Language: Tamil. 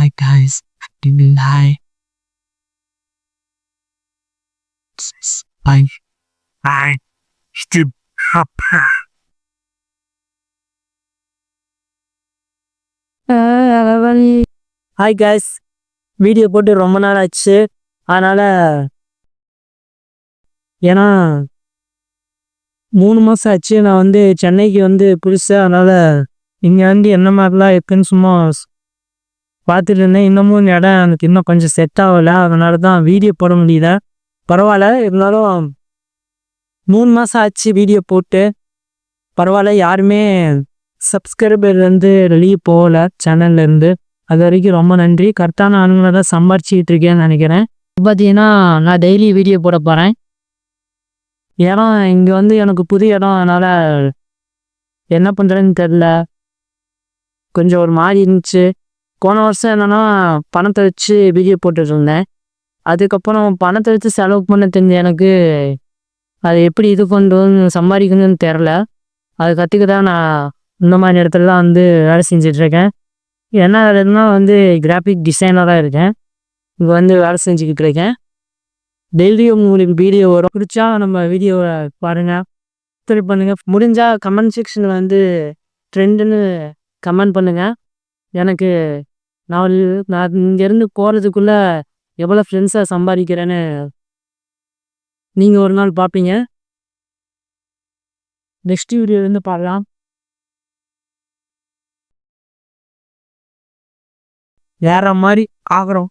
Hi guys, doing hi. Hi. Hi. Stop. Hi guys, video போட்டு ரொம்ப நாள் ஆச்சு. அதனால் ஏன்னா 3 மாதம் ஆச்சு. நான் சென்னைக்கு புதுசு. அதனால் இங்கே என்ன மாதிரிலாம் இருக்குன்னு சும்மா பார்த்துட்டு இருந்தேன். இன்னமும் இந்த இடம் எனக்கு இன்னும் கொஞ்சம் செட் ஆகலை. அதனால தான் வீடியோ போட முடியல. பரவாயில்ல, இருந்தாலும் 3 மாதம் ஆச்சு வீடியோ போட்டு. பரவாயில்ல, யாருமே சப்ஸ்கிரைபர் வெளியே போகல சேனல்லேருந்து. அது வரைக்கும் ரொம்ப நன்றி. கரெக்டான ஆளுங்களை தான் சம்பாரிச்சிக்கிட்டு இருக்கேன்னு நினைக்கிறேன். பார்த்தீங்கன்னா நான் டெய்லி வீடியோ போட போகிறேன். ஏன்னா இங்கே எனக்கு புது இடம். அதனால் என்ன பண்ணுறேன்னு தெரில. கொஞ்சம் ஒரு மாதிரி இருந்துச்சு. போன வருஷம் என்னென்னா பணத்தை வச்சு வீடியோ போட்டுட்டு இருந்தேன். அதுக்கப்புறம் பணத்தை வச்சு செலவு பண்ண தெரிஞ்ச எனக்கு அது எப்படி இது பண்ணுறதுன்னு சம்பாதிக்கணும்னு தெரில. அதை கற்றுக்க தான் நான் இந்த மாதிரி இடத்துலலாம் வேலை செஞ்சிட்ருக்கேன். என்ன வேலைன்னா கிராஃபிக் டிசைனராக இருக்கேன். இங்கே வேலை செஞ்சுக்கிட்டு இருக்கேன். டெய்லியும் உங்களுக்கு வீடியோ வரும். பிடிச்சா நம்ம வீடியோவை பாருங்கள், சப்ஸ்கிரைப் பண்ணுங்கள். முடிஞ்சால் கமெண்ட் செக்ஷனில் ட்ரெண்டுன்னு கமெண்ட் பண்ணுங்கள். எனக்கு நான் இங்கேருந்து போகிறதுக்குள்ளே எவ்வளோ ஃப்ரெண்ட்ஸாக சம்பாதிக்கிறேன்னு நீங்கள் ஒரு நாள் பார்ப்பீங்க. நெக்ஸ்ட் வீடியோலேருந்து பார்க்கலாம். வேற மாதிரி ஆகிறோம்.